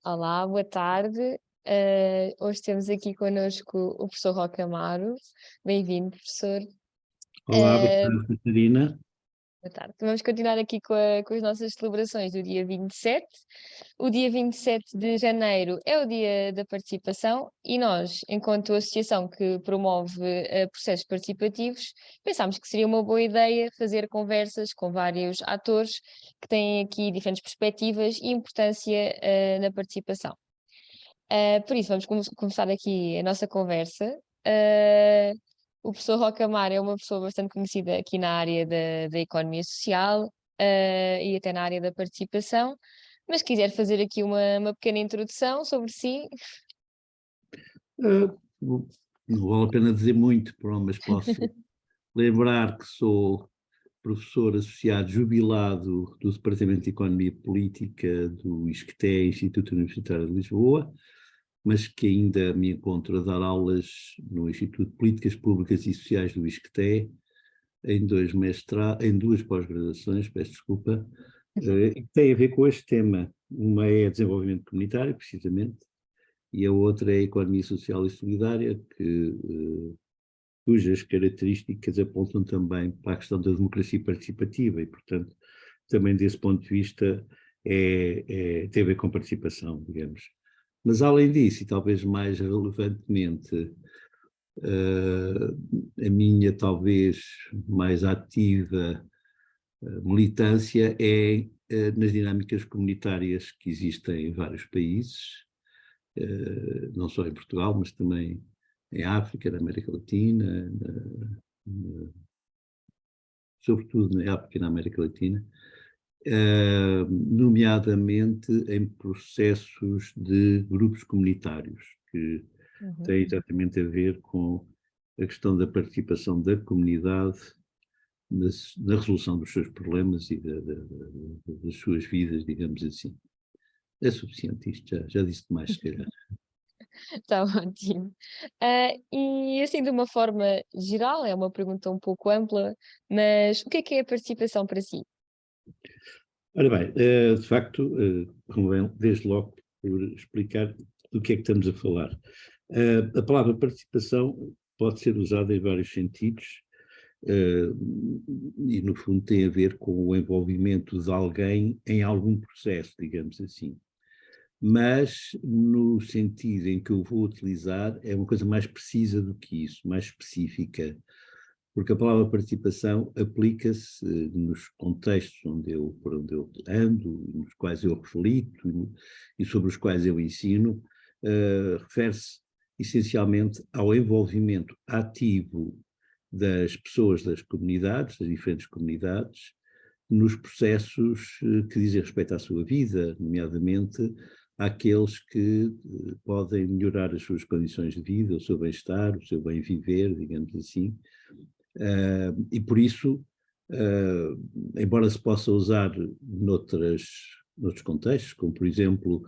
Olá, boa tarde. Hoje temos aqui connosco o professor Roque Amaro. Bem-vindo, professor. Olá, boa Eh, tarde, Catarina. Boa tarde. Vamos continuar aqui com as nossas celebrações do dia 27. O dia 27 de janeiro é o dia da participação e nós, enquanto associação que promove processos participativos, pensámos que seria uma boa ideia fazer conversas com vários atores que têm aqui diferentes perspectivas e importância na participação. Por isso, vamos começar aqui a nossa conversa. Ah, o professor Rocamar é uma pessoa bastante conhecida aqui na área da economia social, e até na área da participação, mas se quiser fazer aqui uma pequena introdução sobre si. Não não vale a pena dizer muito, pronto, mas posso lembrar que sou professor associado jubilado do Departamento de Economia Política do ISCTE, Instituto Universitário de Lisboa, mas que ainda me encontro a dar aulas no Instituto de Políticas Públicas e Sociais do ISCTE, em duas pós-graduações, peço desculpa, que têm a ver com este tema. Uma é desenvolvimento comunitário, precisamente, e a outra é a economia social e solidária, cujas características apontam também para a questão da democracia participativa e, portanto, também desse ponto de vista tem a ver com participação, digamos. Mas além disso, e talvez mais relevantemente, a minha talvez mais ativa militância é nas dinâmicas comunitárias que existem em vários países, não só em Portugal, mas também em África, na América Latina, sobretudo na África e na América Latina, nomeadamente em processos de grupos comunitários, que Uhum. têm exatamente a ver com a questão da participação da comunidade na resolução dos seus problemas e das suas vidas, digamos assim. É suficiente isto, já disse demais, se calhar. Está ótimo. E assim, de uma forma geral, é uma pergunta um pouco ampla, mas o que é a participação para si? Ora bem, de facto, convém desde logo por explicar do que é que estamos a falar. A palavra participação pode ser usada em vários sentidos, eh, e no fundo tem a ver com o envolvimento de alguém em algum processo, digamos assim. Mas no sentido em que eu vou utilizar é uma coisa mais precisa do que isso, mais específica, porque a palavra participação aplica-se nos contextos por onde eu ando, nos quais eu reflito e sobre os quais eu ensino, refere-se essencialmente ao envolvimento ativo das pessoas das comunidades, das diferentes comunidades, nos processos que dizem respeito à sua vida, nomeadamente àqueles que podem melhorar as suas condições de vida, o seu bem-estar, o seu bem-viver, digamos assim, e por isso, embora se possa usar noutros contextos, como por exemplo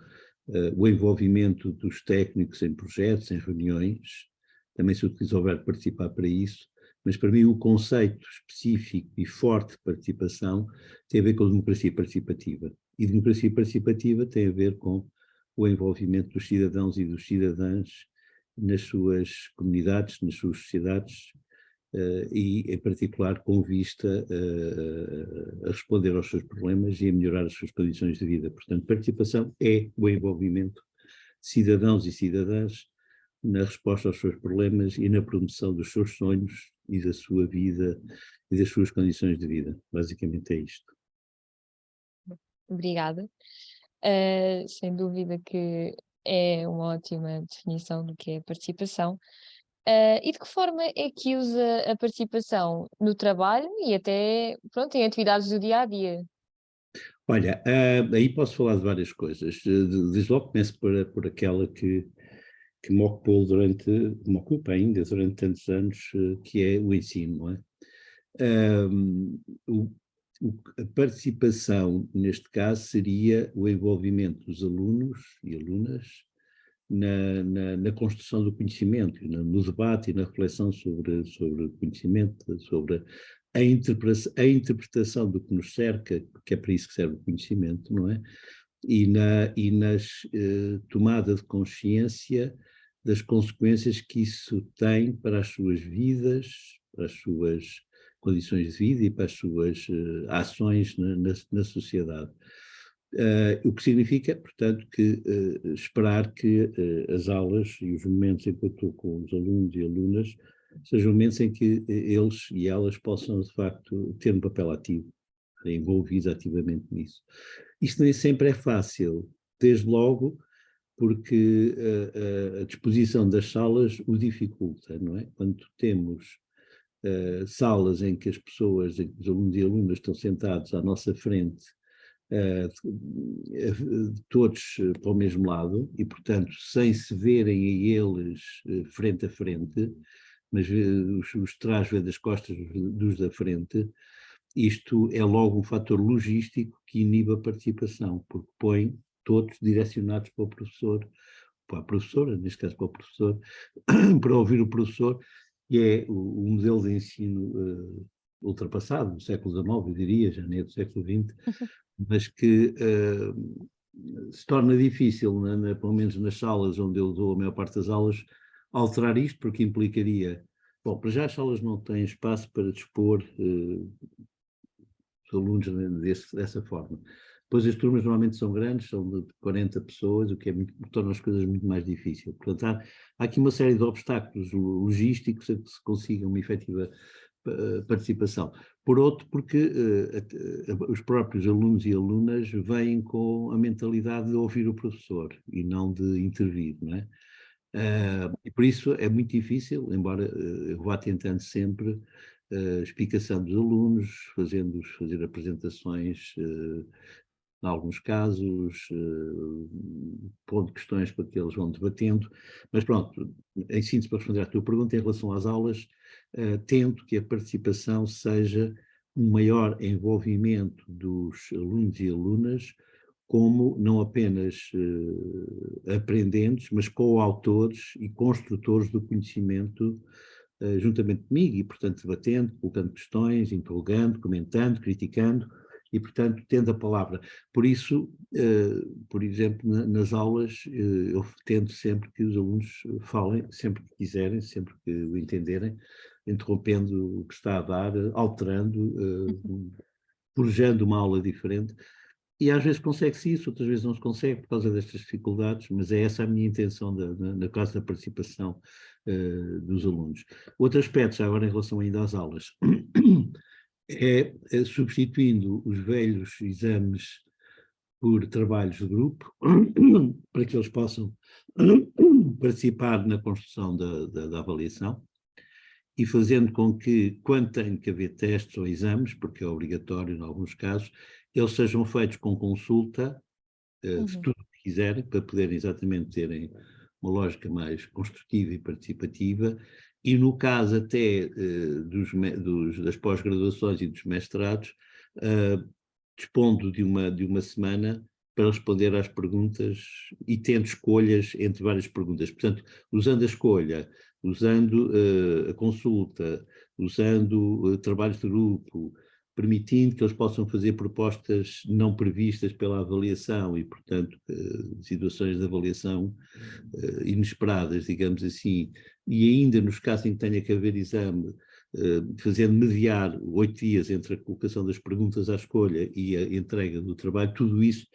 o envolvimento dos técnicos em projetos, em reuniões, também se utiliza o verbo participar para isso, mas para mim o conceito específico e forte de participação tem a ver com a democracia participativa. E democracia participativa tem a ver com o envolvimento dos cidadãos e dos cidadãs nas suas comunidades, nas suas sociedades, e, em particular, com vista a responder aos seus problemas e a melhorar as suas condições de vida. Portanto, participação é o envolvimento de cidadãos e cidadãs na resposta aos seus problemas e na promoção dos seus sonhos e da sua vida e das suas condições de vida. Basicamente é isto. Obrigada. Sem dúvida que é uma ótima definição do que é participação. E de que forma é que usa a participação no trabalho e até, pronto, em atividades do dia a dia? Olha, aí posso falar de várias coisas. Desde logo começo por aquela que me ocupa ainda durante tantos anos, que é o ensino, não é? Ahm, o- a participação, neste caso, seria o envolvimento dos alunos e alunas na construção do conhecimento, no debate e na reflexão sobre o conhecimento, sobre a interpretação do que nos cerca, que é para isso que serve o conhecimento, não é? e nas tomada de consciência das consequências que isso tem para as suas vidas, para as suas condições de vida e para as suas ações na sociedade. O que significa, portanto, que esperar que as aulas e os momentos em que eu estou com os alunos e alunas sejam momentos em que eles e elas possam, de facto, ter um papel ativo, envolvidos ativamente nisso. Isto nem sempre é fácil, desde logo porque a disposição das salas o dificulta, não é? Quando temos salas em que as pessoas, em que os alunos e alunas estão sentados à nossa frente, todos para o mesmo lado, e portanto sem se verem a eles frente a frente, mas os trás ver das costas dos da frente, isto é logo um fator logístico que inibe a participação, porque põe todos direcionados para o professor, para a professora, neste caso para o professor, para ouvir o professor, que é o modelo de ensino ultrapassado, do século XIX, eu diria, já nem é do século XX, mas que se torna difícil, pelo menos nas salas onde eu dou a maior parte das aulas, alterar isto, porque implicaria, bom, para já as salas não têm espaço para dispor os alunos dessa forma. Depois as turmas normalmente são grandes, são de 40 pessoas, o que torna as coisas muito mais difíceis. Portanto, há aqui uma série de obstáculos logísticos a que se consiga uma efetiva participação. Por outro, porque os próprios alunos e alunas vêm com a mentalidade de ouvir o professor e não de intervir, não é? E por isso é muito difícil, embora eu vá tentando sempre explicação dos alunos, fazer apresentações, em alguns casos, pondo questões para que eles vão debatendo, mas pronto, em síntese para responder à tua pergunta, em relação às aulas, tento que a participação seja um maior envolvimento dos alunos e alunas, como não apenas aprendentes, mas coautores e construtores do conhecimento juntamente comigo e, portanto, debatendo, colocando questões, interrogando, comentando, criticando e, portanto, tendo a palavra. Por isso, por exemplo, nas aulas, eu tento sempre que os alunos falem, sempre que quiserem, sempre que o entenderem, interrompendo o que está a dar, alterando, forjando uma aula diferente. E às vezes consegue-se isso, outras vezes não se consegue por causa destas dificuldades, mas é essa a minha intenção na caso da participação dos alunos. Outro aspecto, já agora em relação ainda às aulas, é substituindo os velhos exames por trabalhos de grupo, para que eles possam participar na construção da avaliação, e fazendo com que, quando tem que haver testes ou exames, porque é obrigatório em alguns casos, eles sejam feitos com consulta, se tudo quiserem, para poderem exatamente terem uma lógica mais construtiva e participativa, e no caso até das pós-graduações e dos mestrados, dispondo de uma semana para responder às perguntas e tendo escolhas entre várias perguntas. Portanto, usando a escolha, usando a consulta, usando trabalhos de grupo, permitindo que eles possam fazer propostas não previstas pela avaliação e, portanto, situações de avaliação inesperadas, digamos assim, e ainda nos casos em que tenha que haver exame, fazendo mediar 8 dias entre a colocação das perguntas à escolha e a entrega do trabalho, tudo isso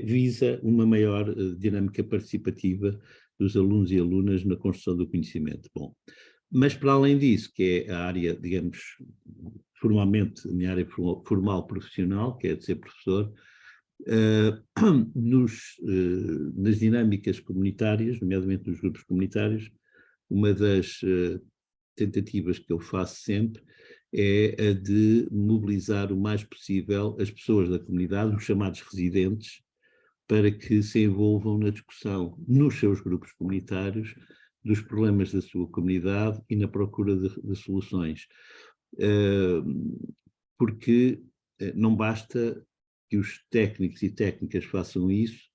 visa uma maior dinâmica participativa dos alunos e alunas na construção do conhecimento. Bom, mas para além disso, que é a área, digamos, formalmente, a minha área formal profissional, que é de ser professor, nas dinâmicas comunitárias, nomeadamente nos grupos comunitários, uma das tentativas que eu faço sempre é a de mobilizar o mais possível as pessoas da comunidade, os chamados residentes, para que se envolvam na discussão nos seus grupos comunitários dos problemas da sua comunidade e na procura de soluções. Porque não basta que os técnicos e técnicas façam isso,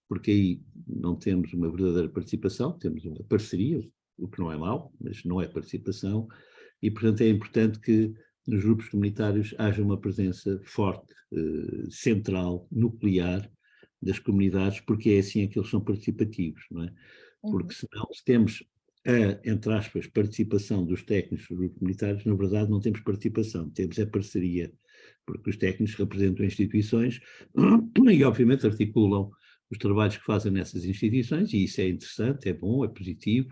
porque aí não temos uma verdadeira participação, temos uma parceria, o que não é mau, mas não é participação, e portanto é importante que nos grupos comunitários haja uma presença forte, central, nuclear, das comunidades, porque é assim que eles são participativos, não é? Porque senão, se temos entre aspas, participação dos técnicos dos grupos comunitários, na verdade não temos participação, temos a parceria, porque os técnicos representam instituições e obviamente articulam os trabalhos que fazem nessas instituições, e isso é interessante, é bom, é positivo,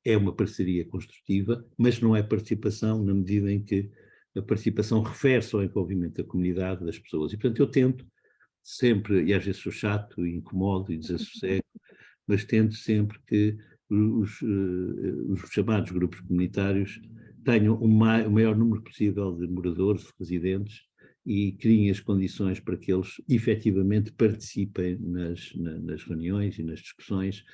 é uma parceria construtiva, mas não é participação na medida em que a participação refere-se ao envolvimento da comunidade, das pessoas. E, portanto, eu tento sempre, e às vezes sou chato e incomodo e desassossego, mas tento sempre que os chamados grupos comunitários tenham o maior número possível de moradores, de residentes, e criem as condições para que eles efetivamente participem nas reuniões e nas discussões,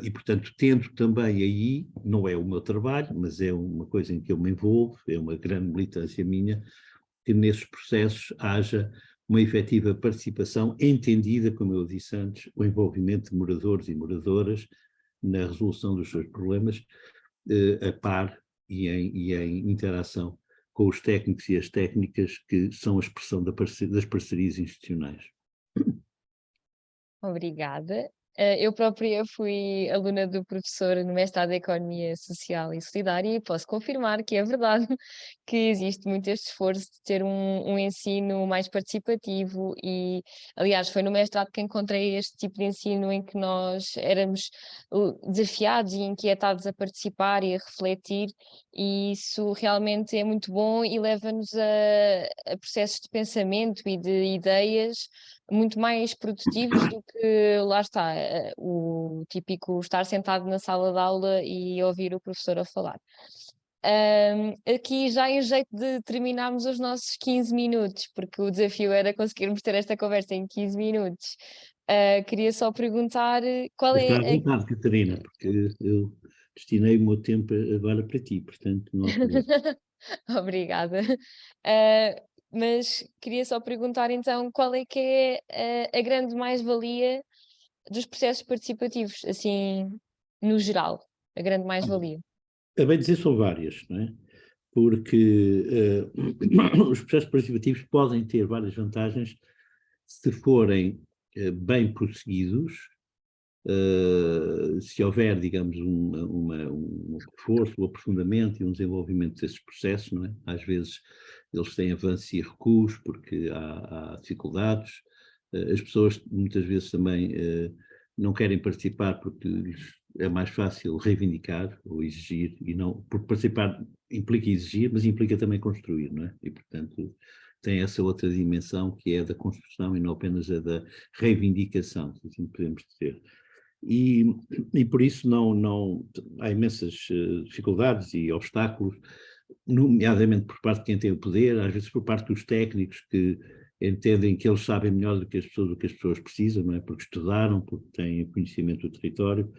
e portanto tento também aí, não é o meu trabalho, mas é uma coisa em que eu me envolvo, é uma grande militância minha, que nesses processos haja uma efetiva participação entendida, como eu disse antes, o envolvimento de moradores e moradoras na resolução dos seus problemas, a par e em interação com os técnicos e as técnicas que são a expressão das parcerias institucionais. Obrigada. Eu própria fui aluna do professor no mestrado de Economia Social e Solidária e posso confirmar que é verdade que existe muito este esforço de ter um ensino mais participativo e, aliás, foi no mestrado que encontrei este tipo de ensino em que nós éramos desafiados e inquietados a participar e a refletir, e isso realmente é muito bom e leva-nos a processos de pensamento e de ideias muito mais produtivos do que, lá está, o típico estar sentado na sala de aula e ouvir o professor a falar. Aqui já em jeito de terminarmos os nossos 15 minutos, porque o desafio era conseguirmos ter esta conversa em 15 minutos. Queria só perguntar qual Está à é vontade, Catarina, porque eu destinei o meu tempo agora para ti, portanto não há problema. Obrigada. Mas queria só perguntar então qual é que é a grande mais-valia dos processos participativos, assim, no geral, a grande mais-valia? A bem dizer, são várias, não é? Porque os processos participativos podem ter várias vantagens se forem bem prosseguidos, se houver, digamos, um reforço, um aprofundamento e um desenvolvimento desses processos, não é? Às vezes eles têm avanços e recuos porque há dificuldades, as pessoas muitas vezes também não querem participar porque é mais fácil reivindicar ou exigir, e não, porque participar implica exigir, mas implica também construir, não é? E, portanto, tem essa outra dimensão que é a da construção e não apenas a da reivindicação, se assim podemos dizer. E por isso há imensas dificuldades e obstáculos, nomeadamente por parte de quem tem o poder, às vezes por parte dos técnicos que entendem que eles sabem melhor do que as pessoas precisam, não é? Porque estudaram, porque têm conhecimento do território,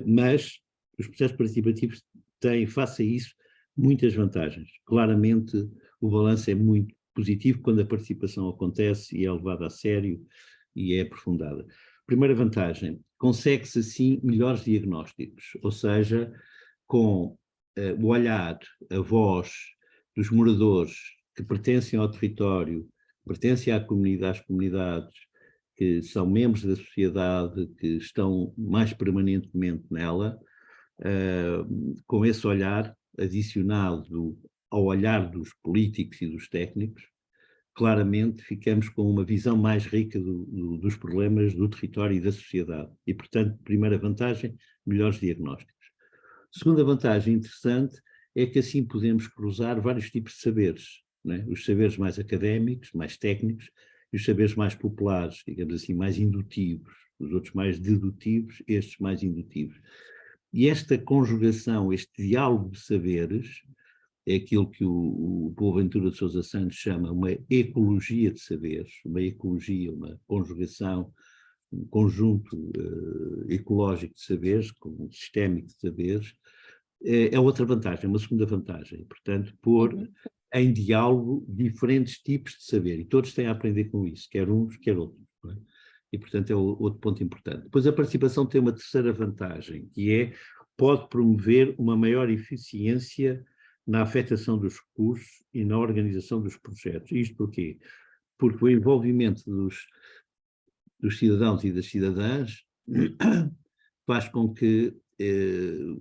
mas os processos participativos têm, face a isso, muitas vantagens. Claramente, o balanço é muito positivo quando a participação acontece e é levada a sério e é aprofundada. Primeira vantagem, consegue-se assim melhores diagnósticos, ou seja, com o olhar, a voz dos moradores que pertencem ao território, pertencem às comunidades, que são membros da sociedade, que estão mais permanentemente nela, com esse olhar adicionado ao olhar dos políticos e dos técnicos, claramente ficamos com uma visão mais rica dos problemas do território e da sociedade. E, portanto, primeira vantagem, melhores diagnósticos. Segunda vantagem interessante é que assim podemos cruzar vários tipos de saberes, né? Os saberes mais académicos, mais técnicos, e os saberes mais populares, digamos assim, mais indutivos, os outros mais dedutivos, estes mais indutivos. E esta conjugação, este diálogo de saberes, é aquilo que o Boaventura de Sousa Santos chama uma ecologia de saberes, uma ecologia, uma conjugação, um conjunto ecológico de saberes, um sistémico de saberes, é outra vantagem, uma segunda vantagem. Portanto, pôr em diálogo diferentes tipos de saber, e todos têm a aprender com isso, quer uns, quer outros. Não é? E, portanto, é outro ponto importante. Depois a participação tem uma terceira vantagem, que pode promover uma maior eficiência na afetação dos recursos e na organização dos projetos. Isto porquê? Porque o envolvimento dos cidadãos e das cidadãs, faz com que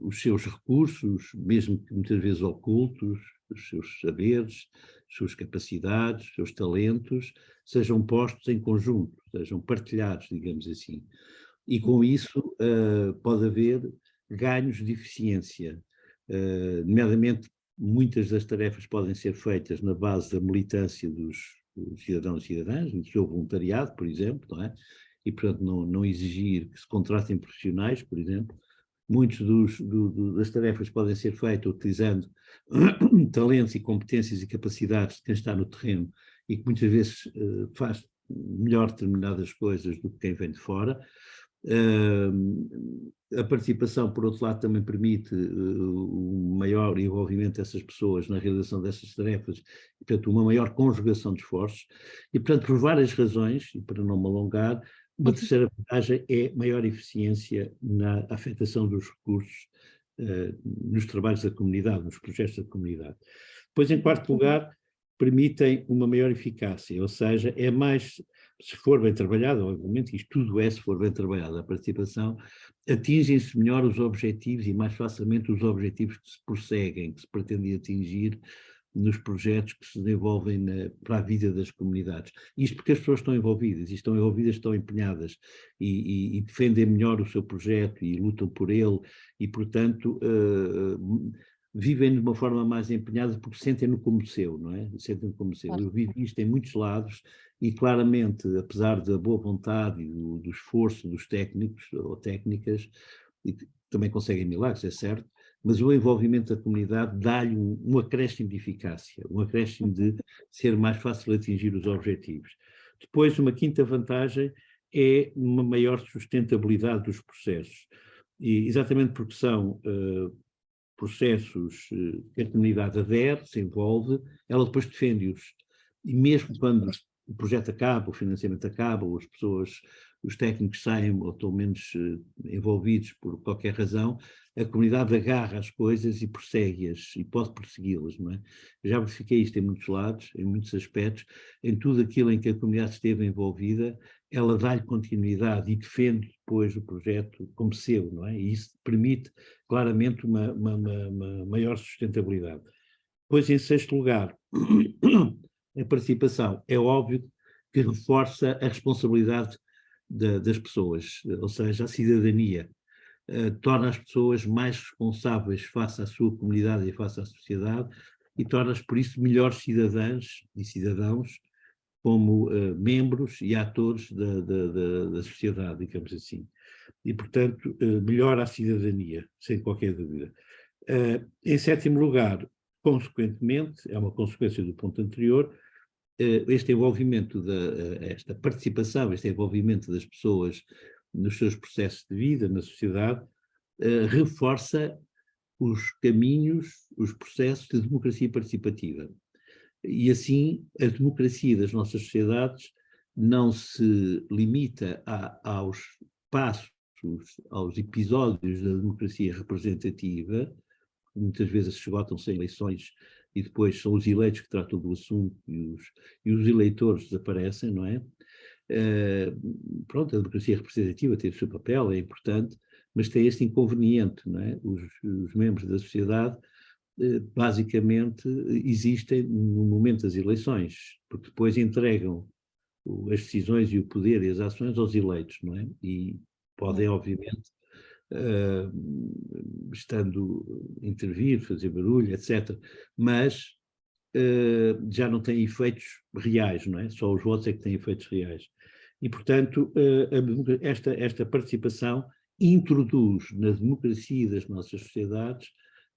os seus recursos, mesmo que muitas vezes ocultos, os seus saberes, as suas capacidades, os seus talentos, sejam postos em conjunto, sejam partilhados, digamos assim. E com isso pode haver ganhos de eficiência, nomeadamente muitas das tarefas podem ser feitas na base da militância dos cidadãos e cidadãs, do seu voluntariado, por exemplo, não é? E, portanto, não exigir que se contratem profissionais, por exemplo. Muitas das tarefas podem ser feitas utilizando talentos e competências e capacidades de quem está no terreno e que muitas vezes faz melhor determinadas coisas do que quem vem de fora. A participação, por outro lado, também permite um maior envolvimento dessas pessoas na realização dessas tarefas, e, portanto, uma maior conjugação de esforços, e, portanto, por várias razões, e para não me alongar, uma terceira vantagem é maior eficiência na afetação dos recursos nos trabalhos da comunidade, nos projetos da comunidade. Depois, em quarto lugar, permitem uma maior eficácia, ou seja, é mais, se for bem trabalhado, obviamente, isto tudo é se for bem trabalhado, a participação, atingem-se melhor os objetivos e mais facilmente os objetivos que se prosseguem, que se pretendem atingir nos projetos que se desenvolvem para a vida das comunidades. Isto porque as pessoas estão envolvidas, estão empenhadas e defendem melhor o seu projeto e lutam por ele e, portanto, vivem de uma forma mais empenhada porque sentem-no como seu, não é? Sentem-no como seu. Claro. Eu vivo isto em muitos lados e claramente, apesar da boa vontade e do esforço dos técnicos ou técnicas, e que também conseguem milagres, é certo, mas o envolvimento da comunidade dá-lhe um acréscimo de eficácia, um acréscimo de ser mais fácil atingir os objetivos. Depois, uma quinta vantagem é uma maior sustentabilidade dos processos, e exatamente porque são processos que a comunidade adere, se envolve, ela depois defende-os. E mesmo quando o projeto acaba, o financiamento acaba, ou as pessoas, os técnicos saem, ou estão menos envolvidos por qualquer razão, a comunidade agarra as coisas e persegue-as, e pode persegui-las, não é? Já verifiquei isto em muitos lados, em muitos aspectos, em tudo aquilo em que a comunidade esteve envolvida, ela dá-lhe continuidade e defende depois o projeto como seu, não é? E isso permite claramente uma maior sustentabilidade. Depois, em sexto lugar, a participação é óbvio que reforça a responsabilidade das pessoas, ou seja, a cidadania, torna as pessoas mais responsáveis face à sua comunidade e face à sociedade e torna-as, por isso, melhores cidadãs e cidadãos como membros e atores da sociedade, digamos assim. E, portanto, melhora a cidadania, sem qualquer dúvida. Em sétimo lugar, consequentemente, é uma consequência do ponto anterior, este envolvimento, esta participação, este envolvimento das pessoas nos seus processos de vida, na sociedade, reforça os caminhos, os processos de democracia participativa. E assim, a democracia das nossas sociedades não se limita aos passos, aos episódios da democracia representativa, muitas vezes esgotam-se em eleições e depois são os eleitos que tratam do assunto e os eleitores desaparecem, não é? Pronto, a democracia representativa tem o seu papel, é importante, mas tem este inconveniente, não é? Os membros da sociedade basicamente existem no momento das eleições, porque depois entregam as decisões e o poder e as ações aos eleitos, não é? E podem, obviamente, estando intervir, fazer barulho, etc. Mas já não tem efeitos reais, não é? Só os votos é que têm efeitos reais. E, portanto, esta participação introduz na democracia das nossas sociedades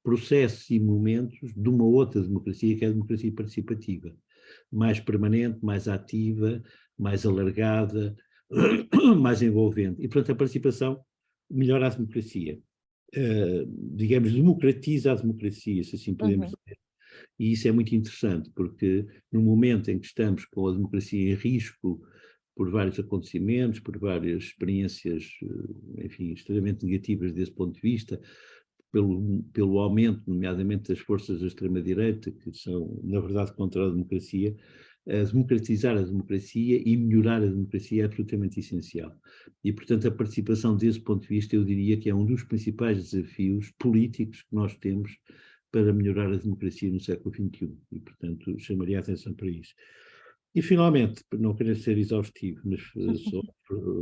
processos e momentos de uma outra democracia, que é a democracia participativa, mais permanente, mais ativa, mais alargada, mais envolvente. E, portanto, a participação melhora a democracia. Digamos, democratiza a democracia, se assim podemos dizer. E isso é muito interessante, porque no momento em que estamos com a democracia em risco, por vários acontecimentos, por várias experiências, enfim, extremamente negativas desse ponto de vista, pelo aumento, nomeadamente, das forças da extrema-direita, que são, na verdade, contra a democracia, democratizar a democracia e melhorar a democracia é absolutamente essencial. E, portanto, a participação desse ponto de vista, eu diria que é um dos principais desafios políticos que nós temos para melhorar a democracia no século XXI. E, portanto, chamaria a atenção para isso. E, finalmente, não querer ser exaustivo, mas só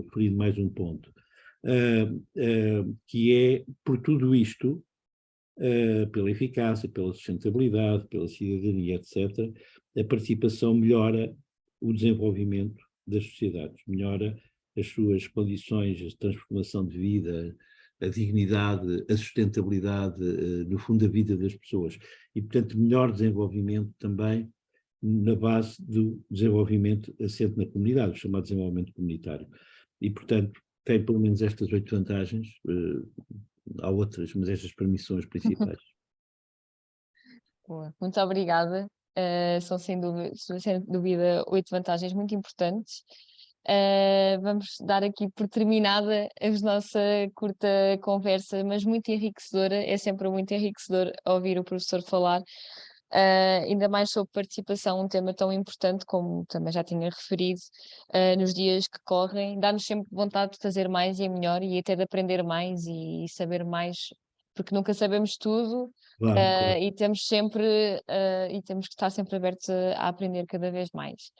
referindo mais um ponto, que é, por tudo isto, pela eficácia, pela sustentabilidade, pela cidadania, etc., a participação melhora o desenvolvimento das sociedades, melhora as suas condições de transformação de vida, a dignidade, a sustentabilidade, no fundo, a vida das pessoas. E, portanto, melhor desenvolvimento também na base do desenvolvimento assente na comunidade, o chamado desenvolvimento comunitário. E, portanto, tem pelo menos estas 8 vantagens, há outras, mas estas para mim são as principais. Boa. Muito obrigada. São sem dúvida 8 vantagens muito importantes. Vamos dar aqui por terminada a nossa curta conversa, mas muito enriquecedora. É sempre muito enriquecedor ouvir o professor falar, ainda mais sobre participação, um tema tão importante como também já tinha referido, nos dias que correm. Dá-nos sempre vontade de fazer mais e é melhor e até de aprender mais e saber mais, porque nunca sabemos tudo. Claro, claro. E temos sempre e temos que estar sempre abertos a aprender cada vez mais.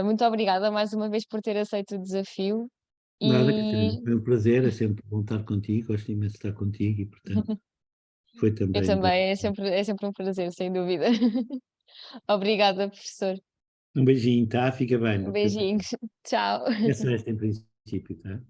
Muito obrigada mais uma vez por ter aceito o desafio Nada, Catarina, e foi um prazer, é sempre bom estar contigo, gosto imenso de estar contigo e, portanto, foi eu também bom. também, é sempre um prazer, sem dúvida. Obrigada, professor. Um beijinho, tá? Fica bem. Beijinhos. Tchau. É só este em princípio, tá?